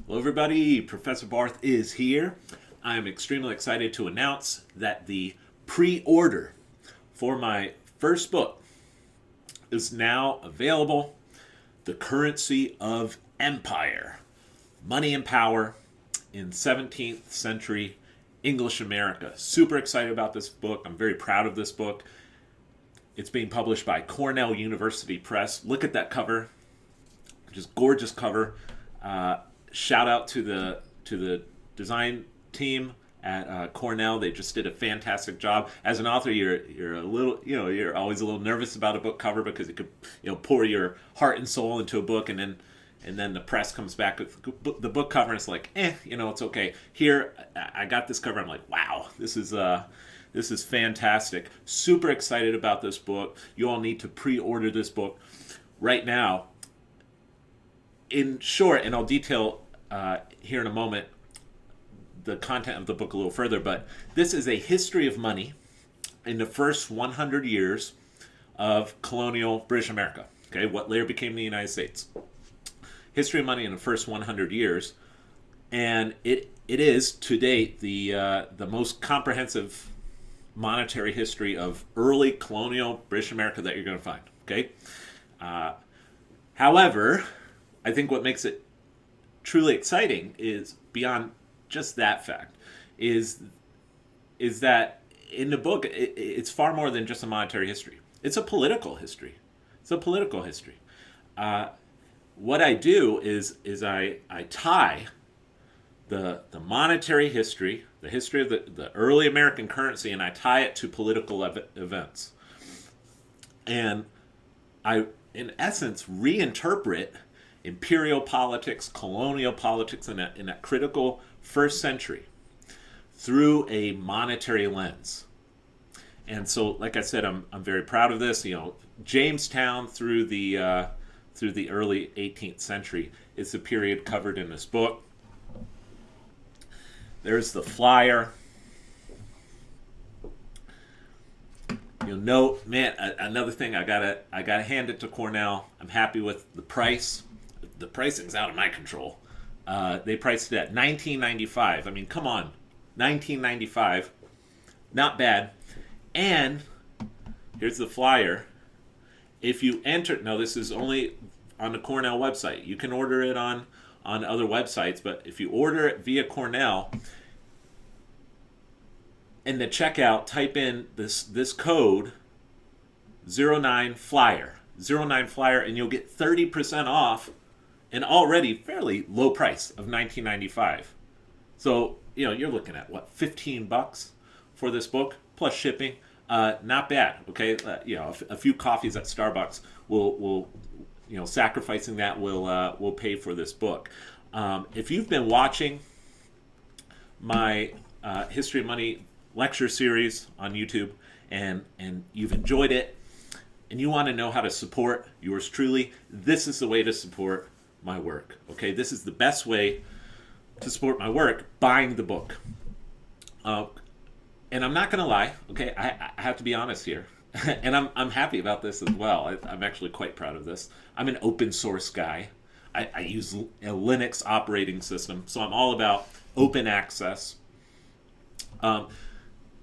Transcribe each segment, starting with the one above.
Hello, everybody. Professor Barth is here. I am extremely excited to announce that the pre-order for my first book is now available. The Currency of Empire, Money and Power in 17th Century English America. Super excited about this book. I'm very proud of this book. It's being published by Cornell University Press. Look at that cover. Just gorgeous cover. Shout out to the design team at Cornell. They just did a fantastic job. As an author, you're a little, you're always a little nervous about a book cover because it could, pour your heart and soul into a book, and then the press comes back with the book cover, and it's like, it's okay. Here, I got this cover. I'm like, wow, this is fantastic. Super excited about this book. You all need to pre-order this book right now. In short, and I'll detail here in a moment the content of the book a little further, but this is a history of money in the first 100 years of colonial British America. Okay, what later became the United States. History of money in the first 100 years, and it is to date the most comprehensive monetary history of early colonial British America that you're going to find. Okay, however, I think what makes it truly exciting is beyond just that fact is that in the book it's far more than just a monetary history. It's a political history. It's a political history. What I do is I tie the monetary history, the history of the early American currency, and I tie it to political events. And I, in essence, reinterpret imperial politics, colonial politics in that critical first century through a monetary lens. And so, like I said, I'm very proud of this. Jamestown through the early 18th century is the period covered in this book. There's the flyer. Another thing, I gotta hand it to Cornell. I'm happy with the price. The pricing's out of my control. They priced it at $19.95. I mean, come on, $19.95, not bad. And here's the flyer. If you enter, now this is only on the Cornell website. You can order it on other websites, but if you order it via Cornell, in the checkout, type in this code 09flyer, 09flyer, and you'll get 30% off an already fairly low price of $19.95. So, you're looking at what, $15 for this book plus shipping. Not bad. Okay, a few coffees at Starbucks will sacrificing that will pay for this book. If you've been watching my History of Money lecture series on YouTube and you've enjoyed it and you want to know how to support yours truly, this is the way to support my work. Okay, this is the best way to support my work: buying the book. And I'm not going to lie. Okay, I have to be honest here, and I'm happy about this as well. I'm actually quite proud of this. I'm an open source guy. I use a Linux operating system, so I'm all about open access.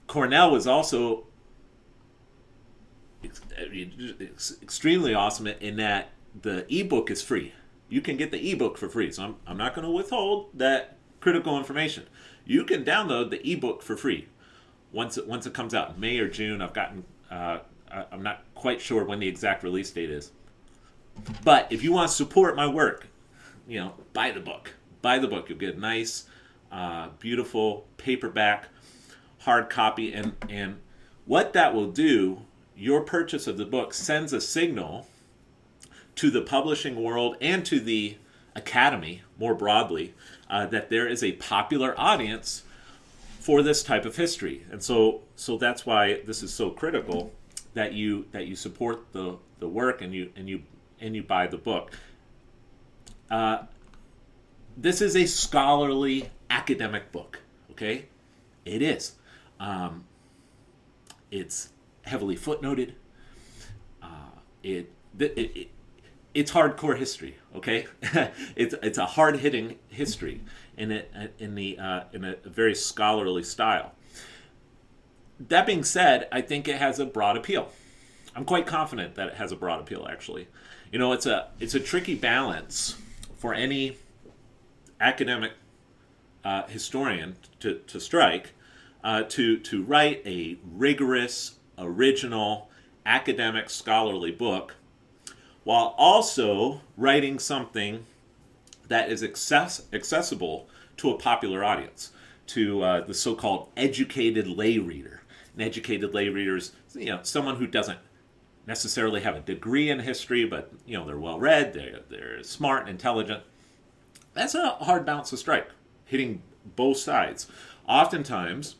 Cornell was also extremely awesome in that the ebook is free. You can get the ebook for free, so I'm not going to withhold that critical information. You can download the ebook for free once it comes out in May or June. I'm not quite sure when the exact release date is. But if you want to support my work, buy the book. Buy the book. You'll get a nice, beautiful paperback hard copy, and what that will do, your purchase of the book sends a signal to the publishing world and to the academy more broadly that there is a popular audience for this type of history. And so that's why this is so critical that you support the work and you buy the book. This is a scholarly academic book. Okay, it is. It's heavily footnoted. it's hardcore history. Okay, it's a hard hitting history in a very scholarly style. That being said, I think it has a broad appeal. I'm quite confident that it has a broad appeal. Actually, it's a tricky balance for any academic historian to strike, to write a rigorous, original, academic, scholarly book, while also writing something that is accessible to a popular audience, to the so-called educated lay reader. An educated lay reader is someone who doesn't necessarily have a degree in history, but they're well read, they're smart, intelligent. That's a hard balance to strike, hitting both sides. Oftentimes,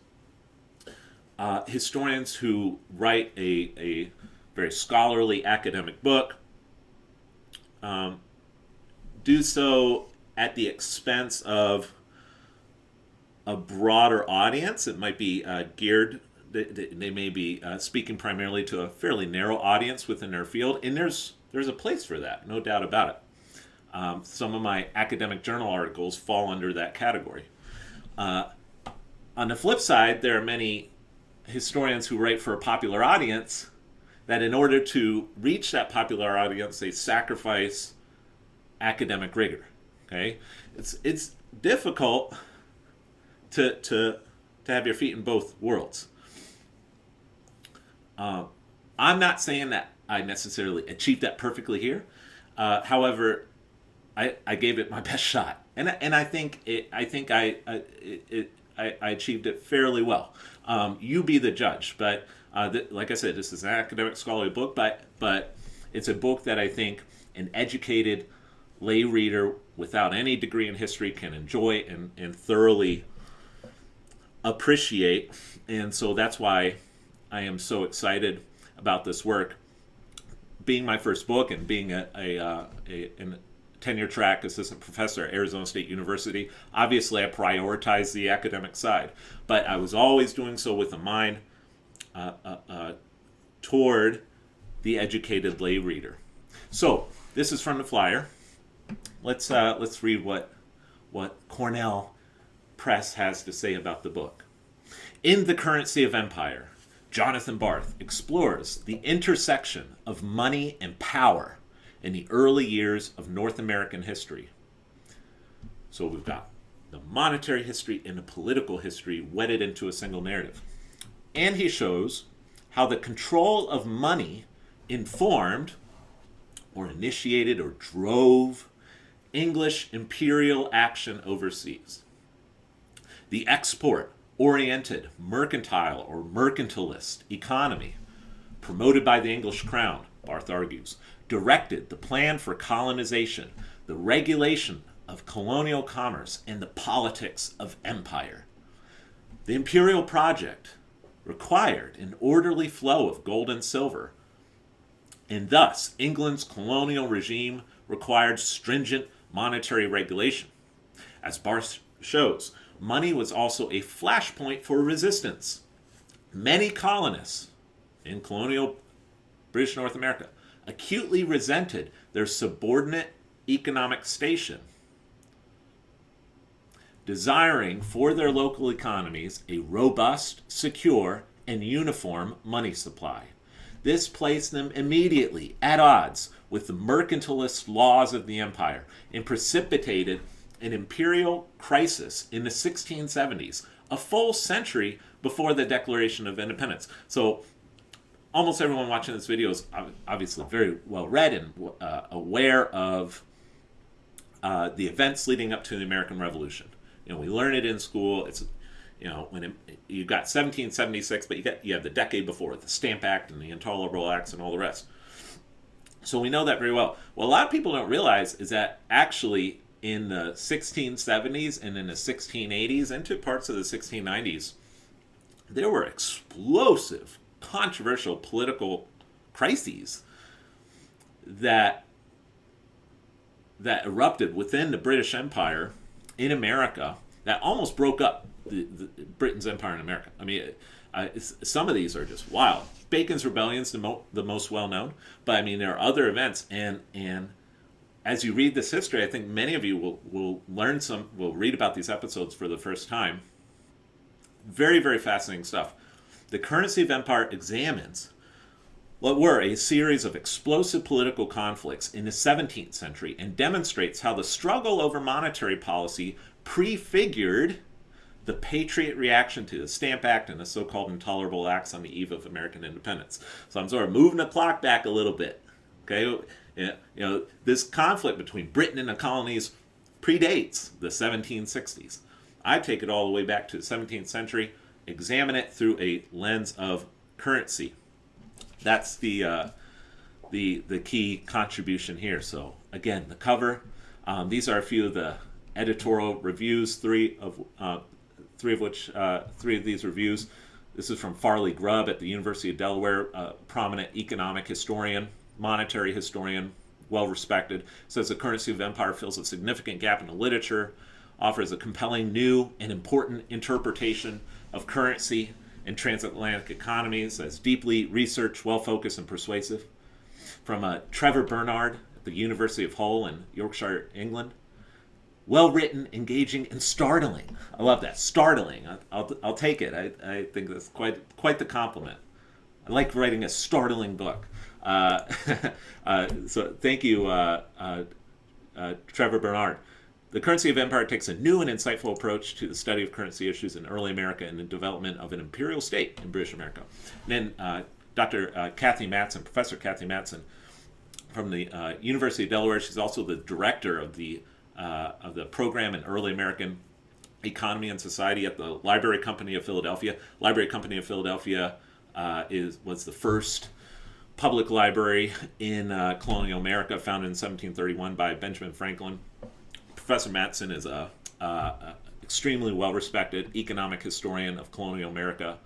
historians who write a very scholarly academic book do so at the expense of a broader audience. It might be geared, they may be speaking primarily to a fairly narrow audience within their field, and there's a place for that, no doubt about it. Some of my academic journal articles fall under that category. On the flip side, there are many historians who write for a popular audience that in order to reach that popular audience, they sacrifice academic rigor. Okay, it's difficult to have your feet in both worlds. I'm not saying that I necessarily achieved that perfectly here. However, I gave it my best shot, and I think I achieved it fairly well. You be the judge, but like I said, this is an academic scholarly book, but it's a book that I think an educated lay reader without any degree in history can enjoy and thoroughly appreciate. And so that's why I am so excited about this work. Being my first book and being a tenure track assistant professor at Arizona State University, obviously I prioritize the academic side, but I was always doing so with a mind toward the educated lay reader. So this is from the flyer. Let's read what Cornell Press has to say about the book. In The Currency of Empire, Jonathan Barth explores the intersection of money and power in the early years of North American history. So we've got the monetary history and the political history wedded into a single narrative. And he shows how the control of money informed or initiated or drove English imperial action overseas. The export-oriented mercantile or mercantilist economy, promoted by the English crown, Barth argues, directed the plan for colonization, the regulation of colonial commerce, and the politics of empire. The imperial project required an orderly flow of gold and silver, and thus England's colonial regime required stringent monetary regulation. As Barth shows, money was also a flashpoint for resistance. Many colonists in colonial British North America acutely resented their subordinate economic station, desiring for their local economies a robust, secure, and uniform money supply. This placed them immediately at odds with the mercantilist laws of the empire and precipitated an imperial crisis in the 1670s, a full century before the Declaration of Independence. So almost everyone watching this video is obviously very well read and aware of the events leading up to the American Revolution. We learn it in school. It's when you got 1776, but you have the decade before it, the Stamp Act and the Intolerable Acts and all the rest. So we know that very well. What a lot of people don't realize is that actually in the 1670s and in the 1680s into parts of the 1690s, there were explosive, controversial political crises that erupted within the British Empire in America that almost broke up Britain's empire in America. I mean, some of these are just wild. Bacon's Rebellion is the most well known, but I mean there are other events, and as you read this history, I think many of you will will read about these episodes for the first time. Very, very fascinating stuff. The Currency of Empire examines what were a series of explosive political conflicts in the 17th century and demonstrates how the struggle over monetary policy prefigured the Patriot reaction to the Stamp Act and the so-called intolerable acts on the eve of American independence. So I'm sort of moving the clock back a little bit. Okay, this conflict between Britain and the colonies predates the 1760s. I take it all the way back to the 17th century, examine it through a lens of currency. That's the key contribution here. So again, the cover. These are a few of the editorial reviews. Three of these reviews. This is from Farley Grubb at the University of Delaware, a prominent economic historian, monetary historian, well respected. Says the Currency of Empire fills a significant gap in the literature, offers a compelling new and important interpretation of currency and transatlantic economies that's deeply researched, well-focused, and persuasive. From Trevor Bernard at the University of Hull in Yorkshire, England. Well-written, engaging, and startling. I love that. Startling. I'll take it. I think that's quite the compliment. I like writing a startling book. So thank you, Trevor Bernard. The Currency of Empire takes a new and insightful approach to the study of currency issues in early America and the development of an imperial state in British America. And then Dr. Kathy Matson, Professor Kathy Matson from the University of Delaware. She's also the director of the program in early American economy and society at the Library Company of Philadelphia. Library Company of Philadelphia was the first public library in colonial America, founded in 1731 by Benjamin Franklin. Professor Matson is a extremely well-respected economic historian of colonial America.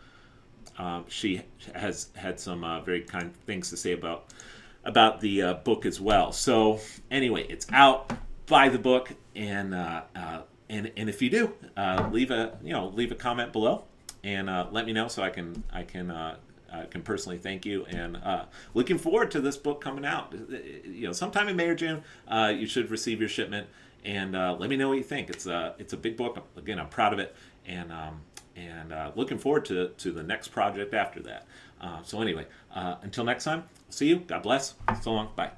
She has had some very kind things to say about the book as well. So anyway, it's out. Buy the book, and if you do, leave a comment below, and let me know so I can personally thank you. And looking forward to this book coming out. Sometime in May or June, you should receive your shipment. And let me know what you think. It's a big book. Again, I'm proud of it, and looking forward to the next project after that. So anyway, until next time, see you. God bless. So long. Bye.